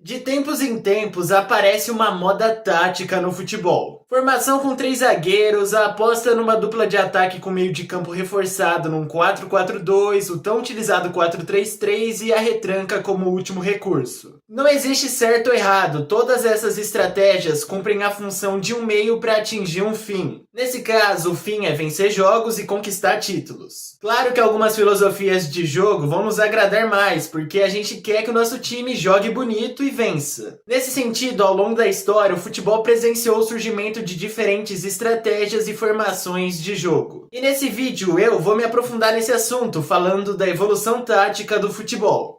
De tempos em tempos aparece uma moda tática no futebol. Formação com 3 zagueiros, a aposta numa dupla de ataque com meio de campo reforçado num 4-4-2, o tão utilizado 4-3-3 e a retranca como último recurso. Não existe certo ou errado, todas essas estratégias cumprem a função de um meio para atingir um fim. Nesse caso, o fim é vencer jogos e conquistar títulos. Claro que algumas filosofias de jogo vão nos agradar mais, porque a gente quer que o nosso time jogue bonito e vença. Nesse sentido, ao longo da história, o futebol presenciou o surgimento de diferentes estratégias e formações de jogo. E nesse vídeo eu vou me aprofundar nesse assunto, falando da evolução tática do futebol.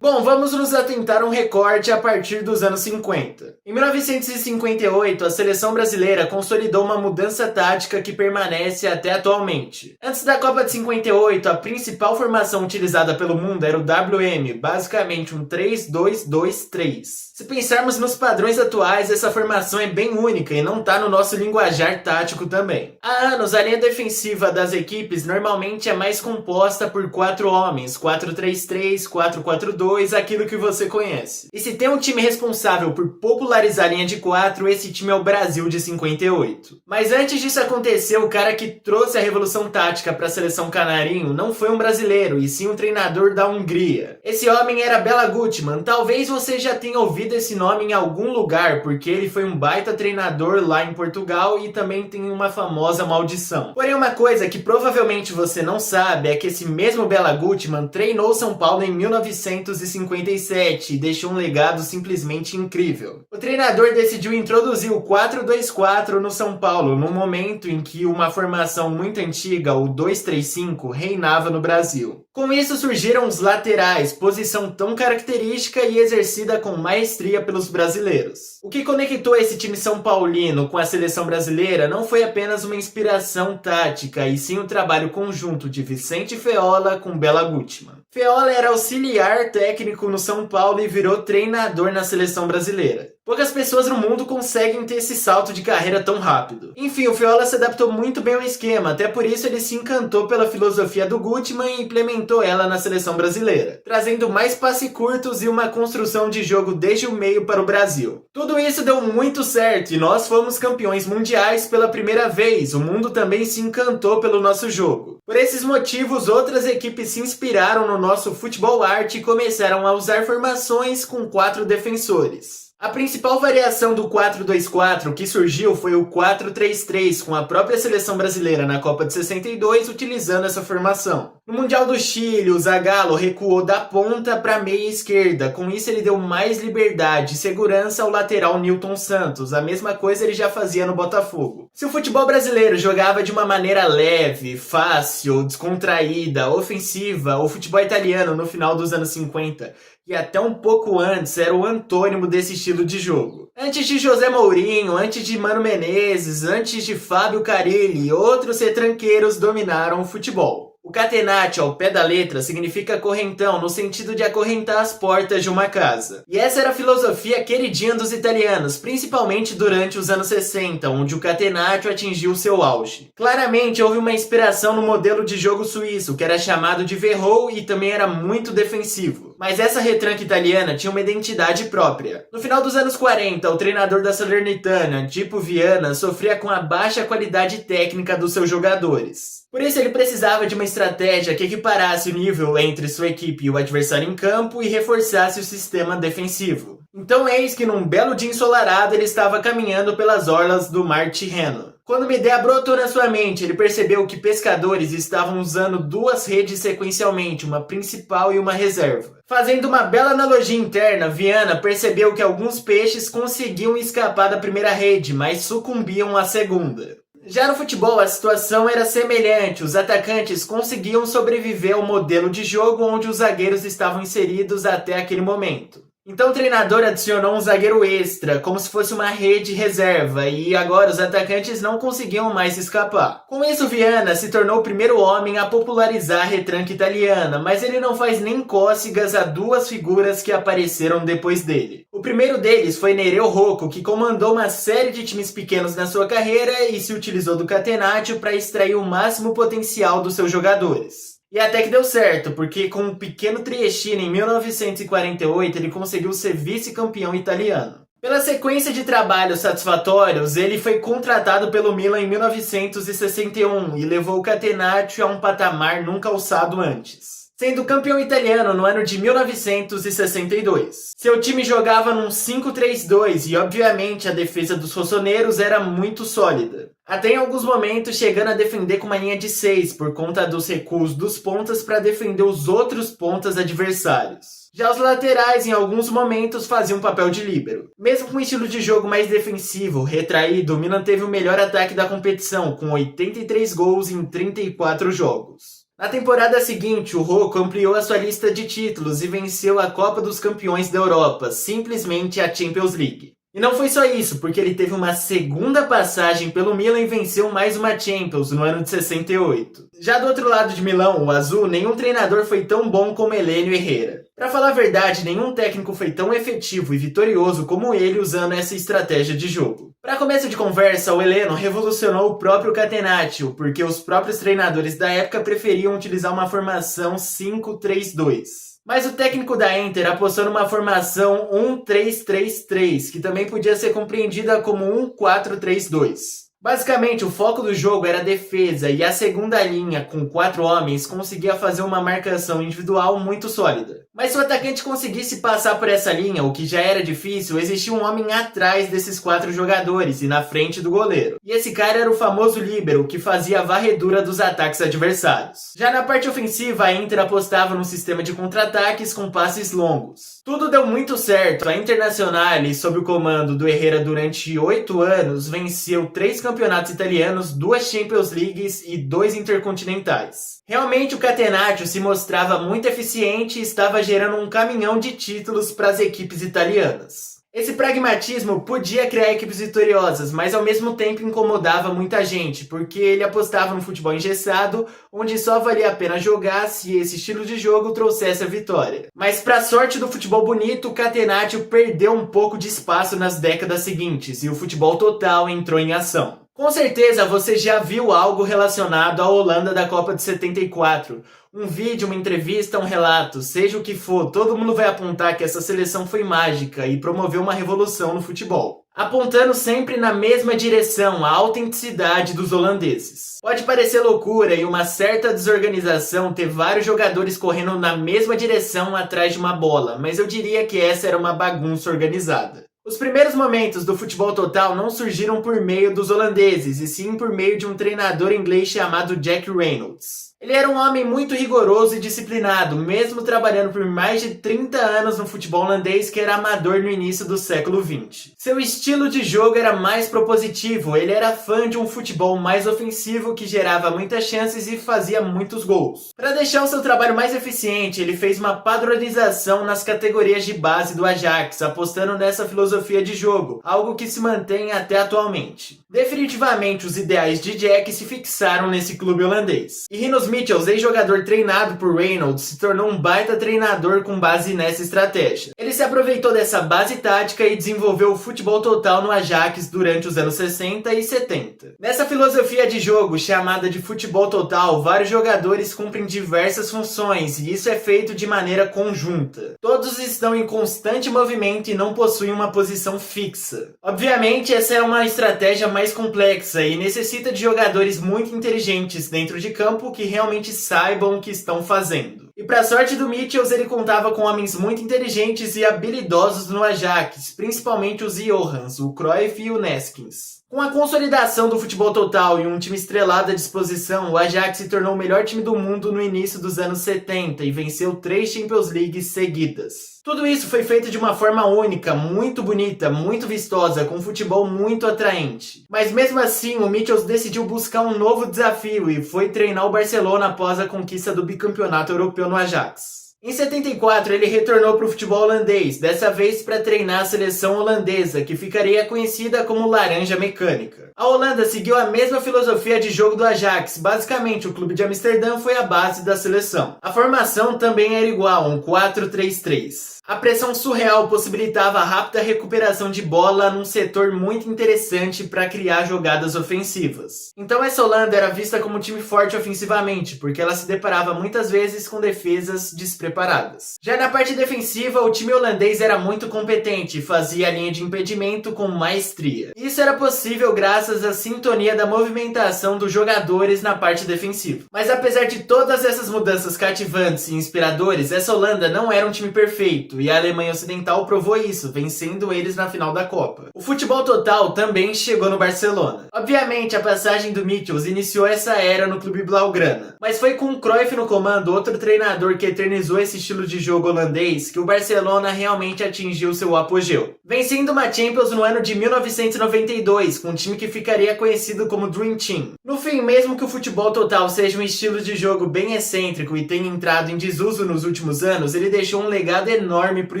Bom, vamos nos atentar a um recorte a partir dos anos 50. Em 1958, a seleção brasileira consolidou uma mudança tática que permanece até atualmente. Antes da Copa de 58, a principal formação utilizada pelo mundo era o WM, basicamente um 3-2-2-3. Se pensarmos nos padrões atuais, essa formação é bem única e não está no nosso linguajar tático também. Há anos, a linha defensiva das equipes normalmente é mais composta por 4 homens, 4-3-3, 4-4-2, aquilo que você conhece. E se tem um time responsável por popularizar a linha de 4, esse time é o Brasil de 58. Mas antes disso acontecer, o cara que trouxe a revolução tática para a seleção canarinho não foi um brasileiro, e sim um treinador da Hungria. Esse homem era Bela Gutmann. Talvez você já tenha ouvido esse nome em algum lugar, porque ele foi um baita treinador lá em Portugal e também tem uma famosa maldição. Porém, uma coisa que provavelmente você não sabe é que esse mesmo Bela Gutmann treinou São Paulo em 1957 e deixou um legado simplesmente incrível. O treinador decidiu introduzir o 4-2-4 no São Paulo, num momento em que uma formação muito antiga, o 2-3-5, reinava no Brasil. Com isso surgiram os laterais, posição tão característica e exercida com maestria pelos brasileiros. O que conectou esse time são paulino com a seleção brasileira não foi apenas uma inspiração tática, e sim um trabalho conjunto de Vicente Feola com Bela Gutmann. Feola era auxiliar técnico no São Paulo e virou treinador na seleção brasileira. Poucas pessoas no mundo conseguem ter esse salto de carreira tão rápido. Enfim, o Feola se adaptou muito bem ao esquema, até por isso ele se encantou pela filosofia do Gutmann e implementou ela na seleção brasileira, trazendo mais passe curtos e uma construção de jogo desde o meio para o Brasil. Tudo isso deu muito certo e nós fomos campeões mundiais pela primeira vez. O mundo também se encantou pelo nosso jogo. Por esses motivos, outras equipes se inspiraram no nosso futebol arte e começaram a usar formações com 4 defensores. A principal variação do 4-2-4 que surgiu foi o 4-3-3, com a própria seleção brasileira na Copa de 62 utilizando essa formação. No Mundial do Chile, o Zagallo recuou da ponta para a meia esquerda. Com isso ele deu mais liberdade e segurança ao lateral Nilton Santos. A mesma coisa ele já fazia no Botafogo. Se o futebol brasileiro jogava de uma maneira leve, fácil, descontraída, ofensiva, o futebol italiano no final dos anos 50 e até um pouco antes era o antônimo desse estilo de jogo. Antes de José Mourinho, antes de Mano Menezes, antes de Fábio Carille, outros retranqueiros dominaram o futebol. O catenaccio, ao pé da letra, significa correntão, no sentido de acorrentar as portas de uma casa. E essa era a filosofia queridinha dos italianos, principalmente durante os anos 60, onde o catenaccio atingiu seu auge. Claramente houve uma inspiração no modelo de jogo suíço, que era chamado de Verrou e também era muito defensivo. Mas essa retranca italiana tinha uma identidade própria. No final dos anos 40, o treinador da Salernitana, Tipo Viana, sofria com a baixa qualidade técnica dos seus jogadores. Por isso ele precisava de uma estratégia que equiparasse o nível entre sua equipe e o adversário em campo e reforçasse o sistema defensivo. Então eis que num belo dia ensolarado ele estava caminhando pelas orlas do Mar Tirreno. Quando uma ideia brotou na sua mente, ele percebeu que pescadores estavam usando 2 redes sequencialmente, uma principal e uma reserva. Fazendo uma bela analogia interna, Viana percebeu que alguns peixes conseguiam escapar da primeira rede, mas sucumbiam à segunda. Já no futebol, a situação era semelhante. Os atacantes conseguiam sobreviver ao modelo de jogo onde os zagueiros estavam inseridos até aquele momento. Então o treinador adicionou um zagueiro extra, como se fosse uma rede reserva, e agora os atacantes não conseguiam mais escapar. Com isso, Viana se tornou o primeiro homem a popularizar a retranca italiana, mas ele não faz nem cócegas a 2 figuras que apareceram depois dele. O primeiro deles foi Nereu Rocco, que comandou uma série de times pequenos na sua carreira e se utilizou do catenaccio para extrair o máximo potencial dos seus jogadores. E até que deu certo, porque com um pequeno Triestino em 1948 ele conseguiu ser vice-campeão italiano. Pela sequência de trabalhos satisfatórios, ele foi contratado pelo Milan em 1961 e levou o Catenaccio a um patamar nunca alçado antes, sendo campeão italiano no ano de 1962. Seu time jogava num 5-3-2 e, obviamente, a defesa dos rossoneiros era muito sólida. Até em alguns momentos chegando a defender com uma linha de 6 por conta dos recuos dos pontas para defender os outros pontas adversários. Já os laterais, em alguns momentos, faziam papel de líbero. Mesmo com um estilo de jogo mais defensivo, retraído, o Milan teve o melhor ataque da competição, com 83 gols em 34 jogos. Na temporada seguinte, o Rocco ampliou a sua lista de títulos e venceu a Copa dos Campeões da Europa, simplesmente a Champions League. E não foi só isso, porque ele teve uma segunda passagem pelo Milan e venceu mais uma Champions no ano de 68. Já do outro lado de Milão, o azul, nenhum treinador foi tão bom como Helenio Herrera. Pra falar a verdade, nenhum técnico foi tão efetivo e vitorioso como ele usando essa estratégia de jogo. Para começo de conversa, o Heleno revolucionou o próprio Catenaccio, porque os próprios treinadores da época preferiam utilizar uma formação 5-3-2. Mas o técnico da Inter apostou numa formação 1-3-3-3, que também podia ser compreendida como 1-4-3-2. Basicamente, o foco do jogo era a defesa e a segunda linha, com 4 homens, conseguia fazer uma marcação individual muito sólida. Mas se o atacante conseguisse passar por essa linha, o que já era difícil, existia um homem atrás desses 4 jogadores e na frente do goleiro. E esse cara era o famoso líbero, que fazia a varredura dos ataques adversários. Já na parte ofensiva, a Inter apostava num sistema de contra-ataques com passes longos. Tudo deu muito certo. A Internazionale, sob o comando do Herrera durante 8 anos, venceu 3 campeonatos italianos, 2 Champions Leagues e 2 intercontinentais. Realmente o Catenaccio se mostrava muito eficiente e estava gerando um caminhão de títulos para as equipes italianas. Esse pragmatismo podia criar equipes vitoriosas, mas ao mesmo tempo incomodava muita gente, porque ele apostava no futebol engessado, onde só valia a pena jogar se esse estilo de jogo trouxesse a vitória. Mas para sorte do futebol bonito, o Catenaccio perdeu um pouco de espaço nas décadas seguintes e o futebol total entrou em ação. Com certeza você já viu algo relacionado à Holanda da Copa de 74. Um vídeo, uma entrevista, um relato, seja o que for, todo mundo vai apontar que essa seleção foi mágica e promoveu uma revolução no futebol, apontando sempre na mesma direção, a autenticidade dos holandeses. Pode parecer loucura e uma certa desorganização ter vários jogadores correndo na mesma direção atrás de uma bola, mas eu diria que essa era uma bagunça organizada. Os primeiros momentos do futebol total não surgiram por meio dos holandeses, e sim por meio de um treinador inglês chamado Jack Reynolds. Ele era um homem muito rigoroso e disciplinado, mesmo trabalhando por mais de 30 anos no futebol holandês, que era amador no início do século XX. Seu estilo de jogo era mais propositivo, ele era fã de um futebol mais ofensivo que gerava muitas chances e fazia muitos gols. Para deixar o seu trabalho mais eficiente, ele fez uma padronização nas categorias de base do Ajax, apostando nessa filosofia de jogo, algo que se mantém até atualmente. Definitivamente, os ideais de Jack se fixaram nesse clube holandês. E Rinus Michels, ex-jogador treinado por Reynolds, se tornou um baita treinador com base nessa estratégia. Ele se aproveitou dessa base tática e desenvolveu o futebol total no Ajax durante os anos 60 e 70. Nessa filosofia de jogo, chamada de futebol total, vários jogadores cumprem diversas funções e isso é feito de maneira conjunta. Todos estão em constante movimento e não possuem uma posição fixa. Obviamente, essa é uma estratégia mais complexa e necessita de jogadores muito inteligentes dentro de campo que realmente saibam o que estão fazendo. E para sorte do Michels, ele contava com homens muito inteligentes e habilidosos no Ajax, principalmente os Johans, o Cruyff e o Neskins. Com a consolidação do futebol total e um time estrelado à disposição, o Ajax se tornou o melhor time do mundo no início dos anos 70 e venceu 3 Champions Leagues seguidas. Tudo isso foi feito de uma forma única, muito bonita, muito vistosa, com um futebol muito atraente. Mas mesmo assim, o Michels decidiu buscar um novo desafio e foi treinar o Barcelona após a conquista do bicampeonato europeu no Ajax. Em 74, ele retornou para o futebol holandês, dessa vez para treinar a seleção holandesa, que ficaria conhecida como Laranja Mecânica. A Holanda seguiu a mesma filosofia de jogo do Ajax, basicamente o clube de Amsterdã foi a base da seleção. A formação também era igual, um 4-3-3. A pressão surreal possibilitava a rápida recuperação de bola num setor muito interessante para criar jogadas ofensivas. Então essa Holanda era vista como um time forte ofensivamente, porque ela se deparava muitas vezes com defesas despreparadas. Já na parte defensiva, o time holandês era muito competente e fazia a linha de impedimento com maestria. Isso era possível graças à sintonia da movimentação dos jogadores na parte defensiva. Mas apesar de todas essas mudanças cativantes e inspiradores, essa Holanda não era um time perfeito, e a Alemanha Ocidental provou isso, vencendo eles na final da Copa. O futebol total também chegou no Barcelona. Obviamente, a passagem do Michels iniciou essa era no clube blaugrana, mas foi com o Cruyff no comando, outro treinador que eternizou esse estilo de jogo holandês, que o Barcelona realmente atingiu seu apogeu. Vencendo uma Champions no ano de 1992, com um time que ficaria conhecido como Dream Team. No fim, mesmo que o futebol total seja um estilo de jogo bem excêntrico e tenha entrado em desuso nos últimos anos, ele deixou um legado enorme para o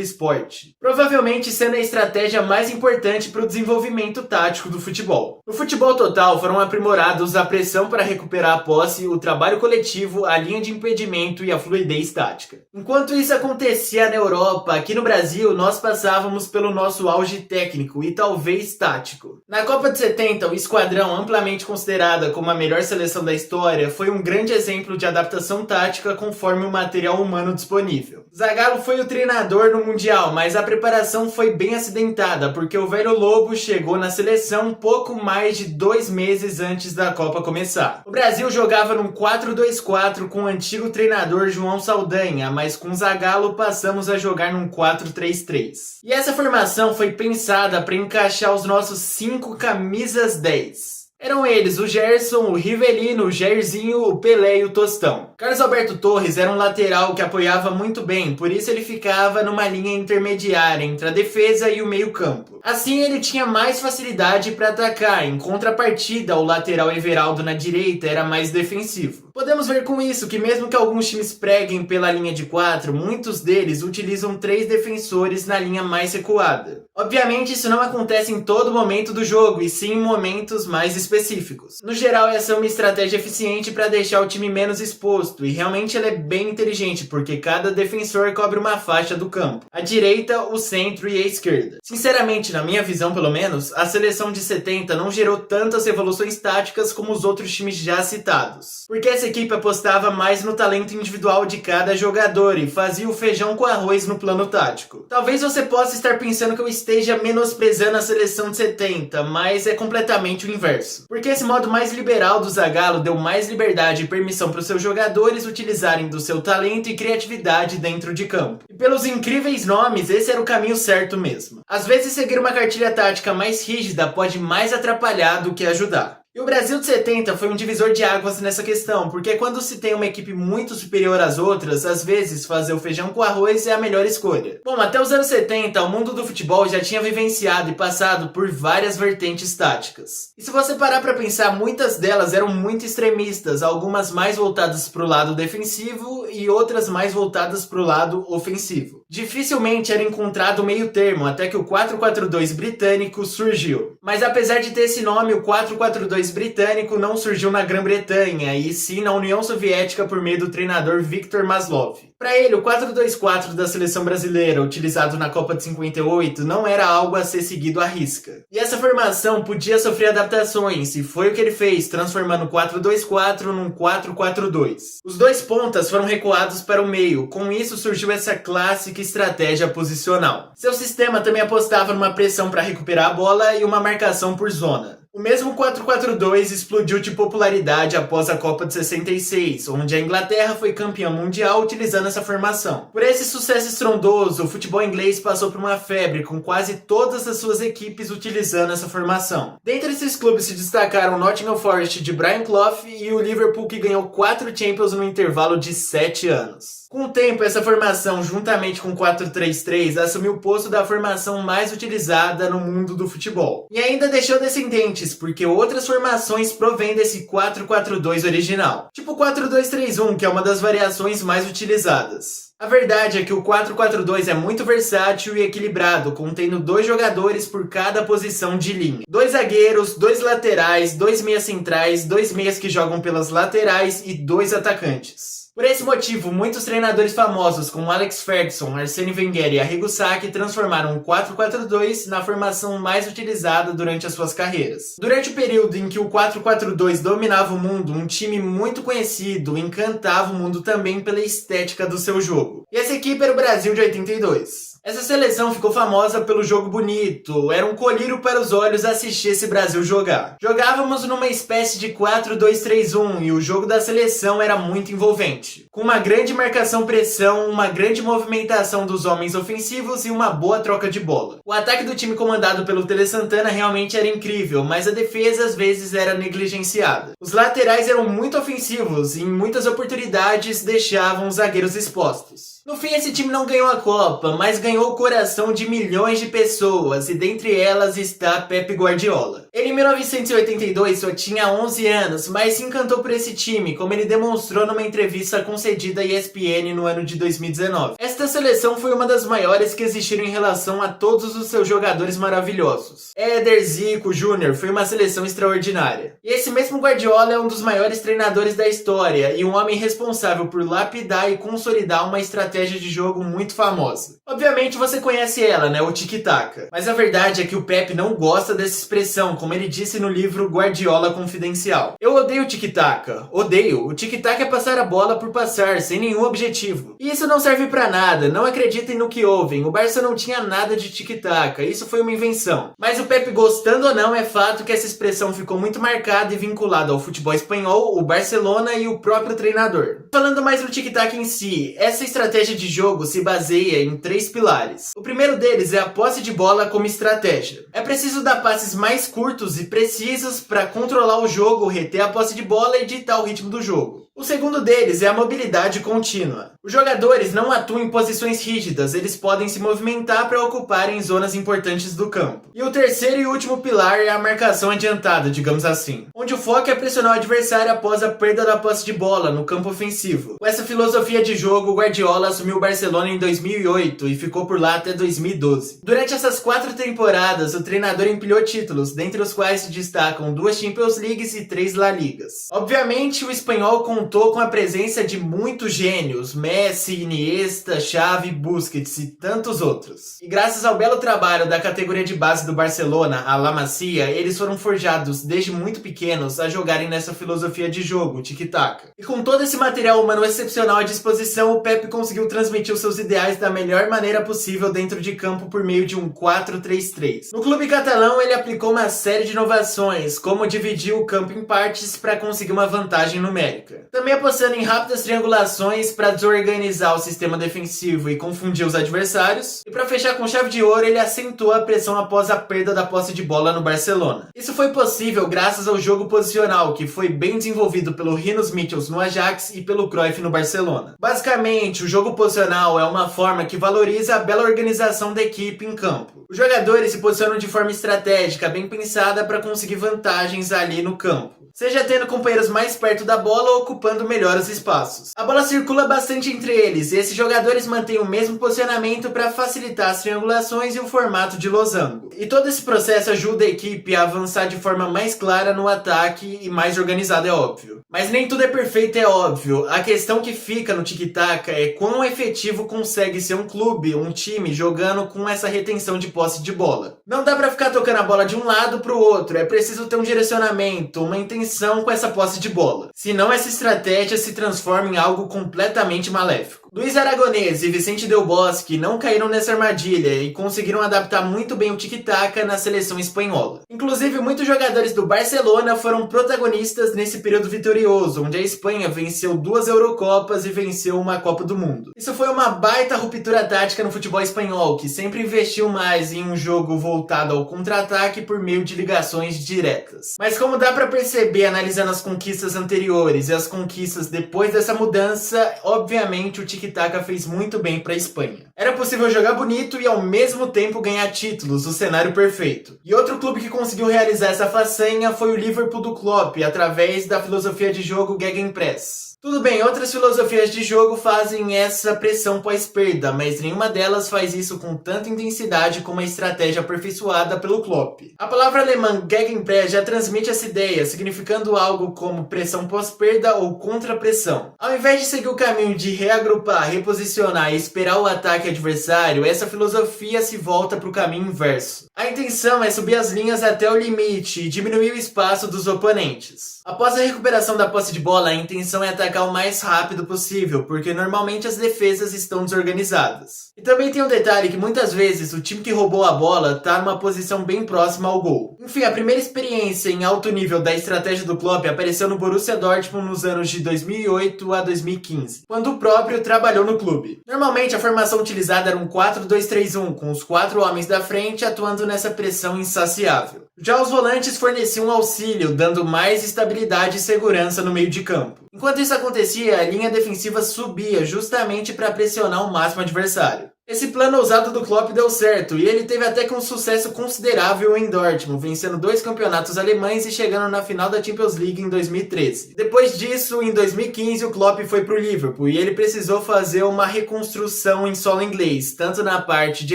esporte, provavelmente sendo a estratégia mais importante para o desenvolvimento tático do futebol. No futebol total foram aprimorados a pressão para recuperar a posse, o trabalho coletivo, a linha de impedimento e a fluidez tática. Enquanto isso acontecia na Europa, aqui no Brasil nós passávamos pelo nosso auge técnico e talvez tático. Na Copa de 70, o esquadrão, amplamente considerada como a melhor seleção da história, foi um grande exemplo de adaptação tática conforme o material humano disponível. Zagallo foi o treinador no Mundial, mas a preparação foi bem acidentada, porque o velho Lobo chegou na seleção pouco mais de 2 meses antes da Copa começar. O Brasil jogava num 4-2-4 com o antigo treinador João Saldanha, mas com Zagallo passamos a jogar num 4-3-3. E essa formação foi pensada para encaixar os nossos 5 camisas 10. Eram eles o Gerson, o Rivelino, o Jairzinho, o Pelé e o Tostão. Carlos Alberto Torres era um lateral que apoiava muito bem, por isso ele ficava numa linha intermediária entre a defesa e o meio-campo. Assim ele tinha mais facilidade para atacar, em contrapartida o lateral Everaldo na direita era mais defensivo. Podemos ver com isso que mesmo que alguns times preguem pela linha de 4, muitos deles utilizam 3 defensores na linha mais recuada. Obviamente isso não acontece em todo momento do jogo, e sim em momentos mais específicos. No geral, essa é uma estratégia eficiente para deixar o time menos exposto, e realmente ela é bem inteligente, porque cada defensor cobre uma faixa do campo, a direita, o centro e a esquerda. Sinceramente, na minha visão pelo menos, a seleção de 70 não gerou tantas revoluções táticas como os outros times já citados, porque essa equipe apostava mais no talento individual de cada jogador e fazia o feijão com arroz no plano tático. Talvez você possa estar pensando que eu esteja menosprezando a seleção de 70, mas é completamente o inverso. Porque esse modo mais liberal do Zagallo deu mais liberdade e permissão para os seus jogadores utilizarem do seu talento e criatividade dentro de campo. E pelos incríveis nomes, esse era o caminho certo mesmo. Às vezes seguir uma cartilha tática mais rígida pode mais atrapalhar do que ajudar. E o Brasil de 70 foi um divisor de águas nessa questão, porque quando se tem uma equipe muito superior às outras, às vezes fazer o feijão com arroz é a melhor escolha. Bom, até os anos 70, o mundo do futebol já tinha vivenciado e passado por várias vertentes táticas. E se você parar para pensar, muitas delas eram muito extremistas, algumas mais voltadas para o lado defensivo e outras mais voltadas para o lado ofensivo. Dificilmente era encontrado o meio termo, até que o 4-4-2 britânico surgiu. Mas apesar de ter esse nome, o 4-4-2 britânico não surgiu na Grã-Bretanha, e sim na União Soviética por meio do treinador Viktor Maslov. Para ele, o 4-2-4 da seleção brasileira, utilizado na Copa de 58, não era algo a ser seguido à risca. E essa formação podia sofrer adaptações, e foi o que ele fez, transformando o 4-2-4 num 4-4-2. Os 2 pontas foram recuados para o meio, com isso surgiu essa clássica estratégia posicional. Seu sistema também apostava numa pressão para recuperar a bola e uma marcação por zona. O mesmo 4-4-2 explodiu de popularidade após a Copa de 66, onde a Inglaterra foi campeã mundial utilizando essa formação. Por esse sucesso estrondoso, o futebol inglês passou por uma febre, com quase todas as suas equipes utilizando essa formação. Dentre esses clubes se destacaram o Nottingham Forest de Brian Clough e o Liverpool, que ganhou 4 Champions no intervalo de 7 anos. Com o tempo, essa formação, juntamente com o 4-3-3, assumiu o posto da formação mais utilizada no mundo do futebol. E ainda deixou descendentes, porque outras formações provêm desse 4-4-2 original, tipo o 4-2-3-1, que é uma das variações mais utilizadas. A verdade é que o 4-4-2 é muito versátil e equilibrado, contendo 2 jogadores por cada posição de linha. 2 zagueiros, 2 laterais, 2 meias centrais, 2 meias que jogam pelas laterais e 2 atacantes. Por esse motivo, muitos treinadores famosos como Alex Ferguson, Arsene Wenger e Arrigo Sacchi transformaram o 4-4-2 na formação mais utilizada durante as suas carreiras. Durante o período em que o 4-4-2 dominava o mundo, um time muito conhecido encantava o mundo também pela estética do seu jogo. E essa equipe era o Brasil de 82. Essa seleção ficou famosa pelo jogo bonito, era um colírio para os olhos assistir esse Brasil jogar. Jogávamos numa espécie de 4-2-3-1 e o jogo da seleção era muito envolvente, com uma grande marcação-pressão, uma grande movimentação dos homens ofensivos e uma boa troca de bola. O ataque do time comandado pelo Tele Santana realmente era incrível, mas a defesa às vezes era negligenciada. Os laterais eram muito ofensivos e em muitas oportunidades deixavam os zagueiros expostos. No fim, esse time não ganhou a Copa, mas ganhou o coração de milhões de pessoas, e dentre elas está Pep Guardiola. Ele, em 1982, só tinha 11 anos, mas se encantou por esse time, como ele demonstrou numa entrevista concedida à ESPN no ano de 2019. Esta seleção foi uma das maiores que existiram em relação a todos os seus jogadores maravilhosos. Éder, Zico, Júnior, foi uma seleção extraordinária. E esse mesmo Guardiola é um dos maiores treinadores da história, e um homem responsável por lapidar e consolidar uma estratégia de jogo muito famosa. Obviamente você conhece ela, né? O tic-tac. Mas a verdade é que o Pep não gosta dessa expressão, como ele disse no livro Guardiola Confidencial. Eu odeio o tic-tac. Odeio. O tic-tac é passar a bola por passar, sem nenhum objetivo. E isso não serve pra nada, não acreditem no que ouvem. O Barça não tinha nada de tic-tac, isso foi uma invenção. Mas o Pep, gostando ou não, é fato que essa expressão ficou muito marcada e vinculada ao futebol espanhol, o Barcelona e o próprio treinador. Falando mais no tic-tac em si, essa estratégia de jogo se baseia em 3 pilares. O primeiro deles é a posse de bola como estratégia. É preciso dar passes mais curtos e precisos para controlar o jogo, reter a posse de bola e ditar o ritmo do jogo. O segundo deles é a mobilidade contínua. Os jogadores não atuam em posições rígidas, eles podem se movimentar para ocuparem zonas importantes do campo. E o terceiro e último pilar é a marcação adiantada, digamos assim, onde o foco é pressionar o adversário após a perda da posse de bola no campo ofensivo. Com essa filosofia de jogo, o Guardiola assumiu o Barcelona em 2008 e ficou por lá até 2012. Durante essas 4 temporadas, o treinador empilhou títulos, dentre os quais se destacam 2 Champions Leagues e 3 La Ligas. Obviamente, o espanhol contou com a presença de muitos gênios, Messi, Iniesta, Xavi, Busquets e tantos outros. E graças ao belo trabalho da categoria de base do Barcelona, a La Masia, eles foram forjados desde muito pequenos a jogarem nessa filosofia de jogo, tic-tac. E com todo esse material humano excepcional à disposição, o Pep conseguiu transmitir os seus ideais da melhor maneira possível dentro de campo por meio de um 4-3-3. No clube catalão, ele aplicou uma série de inovações, como dividir o campo em partes para conseguir uma vantagem numérica. Também apostando em rápidas triangulações para desorganizar o sistema defensivo e confundir os adversários. E para fechar com chave de ouro, ele acentuou a pressão após a perda da posse de bola no Barcelona. Isso foi possível graças ao jogo posicional, que foi bem desenvolvido pelo Rinus Michels no Ajax e pelo Cruyff no Barcelona. Basicamente, o jogo posicional é uma forma que valoriza a bela organização da equipe em campo. Os jogadores se posicionam de forma estratégica, bem pensada para conseguir vantagens ali no campo, seja tendo companheiros mais perto da bola ou ocupando melhor os espaços. A bola circula bastante entre eles e esses jogadores mantêm o mesmo posicionamento para facilitar as triangulações e o formato de losango. E todo esse processo ajuda a equipe a avançar de forma mais clara no ataque e mais organizada, é óbvio. Mas nem tudo é perfeito, é óbvio. A questão que fica no tic-tac é quão efetivo consegue ser um clube, um time, jogando com essa retenção de posse de bola. Não dá para ficar tocando a bola de um lado para o outro, é preciso ter um direcionamento, uma intenção com essa posse de bola. Senão essa estratégia se transforma em algo completamente maléfico. Luiz Aragonês e Vicente Del Bosque não caíram nessa armadilha e conseguiram adaptar muito bem o tic-tac na seleção espanhola. Inclusive, muitos jogadores do Barcelona foram protagonistas nesse período vitorioso, onde a Espanha venceu 2 Eurocopas e venceu uma Copa do Mundo. Isso foi uma baita ruptura tática no futebol espanhol, que sempre investiu mais em um jogo voltado ao contra-ataque por meio de ligações diretas. Mas como dá pra perceber analisando as conquistas anteriores e as conquistas depois dessa mudança, obviamente o tic-tac fez muito bem para a Espanha. Era possível jogar bonito e ao mesmo tempo ganhar títulos, o cenário perfeito. E outro clube que conseguiu realizar essa façanha foi o Liverpool do Klopp, através da filosofia de jogo Gegenpress. Tudo bem, outras filosofias de jogo fazem essa pressão pós-perda, mas nenhuma delas faz isso com tanta intensidade como a estratégia aperfeiçoada pelo Klopp. A palavra alemã Gegenpress já transmite essa ideia, significando algo como pressão pós-perda ou contra-pressão. Ao invés de seguir o caminho de reagrupar, reposicionar e esperar o ataque adversário, essa filosofia se volta para o caminho inverso. A intenção é subir as linhas até o limite e diminuir o espaço dos oponentes. Após a recuperação da posse de bola, a intenção é atacar o mais rápido possível, porque normalmente as defesas estão desorganizadas. E também tem um detalhe que muitas vezes o time que roubou a bola está numa posição bem próxima ao gol. Enfim, a primeira experiência em alto nível da estratégia do Klopp apareceu no Borussia Dortmund nos anos de 2008 a 2015, quando o próprio trabalhou no clube. Normalmente a formação utilizada era um 4-2-3-1, com os 4 homens da frente atuando nessa pressão insaciável. Já os volantes forneciam auxílio, dando mais estabilidade e segurança no meio de campo. Enquanto isso acontecia, a linha defensiva subia justamente para pressionar o máximo adversário. Esse plano ousado do Klopp deu certo, e ele teve até que um sucesso considerável em Dortmund, vencendo 2 campeonatos alemães e chegando na final da Champions League em 2013. Depois disso, em 2015, o Klopp foi para o Liverpool, e ele precisou fazer uma reconstrução em solo inglês, tanto na parte de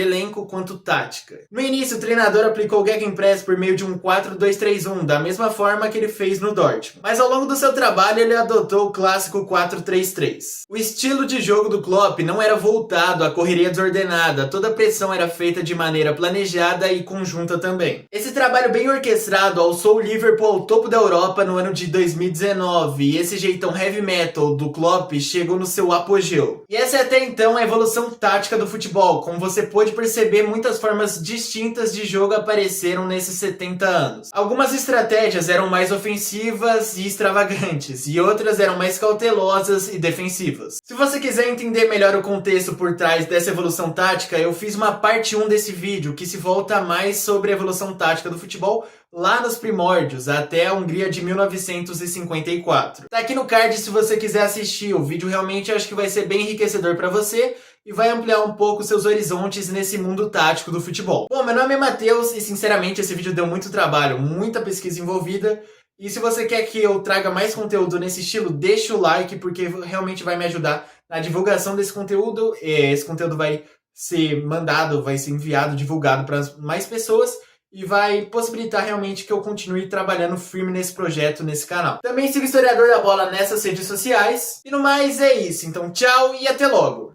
elenco quanto tática. No início, o treinador aplicou o Gegenpress por meio de um 4-2-3-1, da mesma forma que ele fez no Dortmund. Mas ao longo do seu trabalho, ele adotou o clássico 4-3-3. O estilo de jogo do Klopp não era voltado à correria desordenada, toda a pressão era feita de maneira planejada e conjunta também. Esse trabalho bem orquestrado alçou o Liverpool ao topo da Europa no ano de 2019, e esse jeitão heavy metal do Klopp chegou no seu apogeu. E essa é até então a evolução tática do futebol. Como você pôde perceber, muitas formas distintas de jogo apareceram nesses 70 anos. Algumas estratégias eram mais ofensivas e extravagantes, e outras eram mais cautelosas e defensivas. Se você quiser entender melhor o contexto por trás dessa evolução tática, eu fiz uma parte 1 desse vídeo que se volta mais sobre a evolução tática do futebol lá nos primórdios, até a Hungria de 1954. Tá aqui no card se você quiser assistir. O vídeo realmente acho que vai ser bem enriquecedor para você e vai ampliar um pouco seus horizontes nesse mundo tático do futebol. Bom, meu nome é Matheus e sinceramente esse vídeo deu muito trabalho, muita pesquisa envolvida. E se você quer que eu traga mais conteúdo nesse estilo, deixa o like, porque realmente vai me ajudar na divulgação desse conteúdo. Esse conteúdo vai ser mandado, vai ser enviado, divulgado para mais pessoas e vai possibilitar realmente que eu continue trabalhando firme nesse projeto, nesse canal. Também siga o Historiador da Bola nessas redes sociais. E no mais é isso. Então tchau e até logo!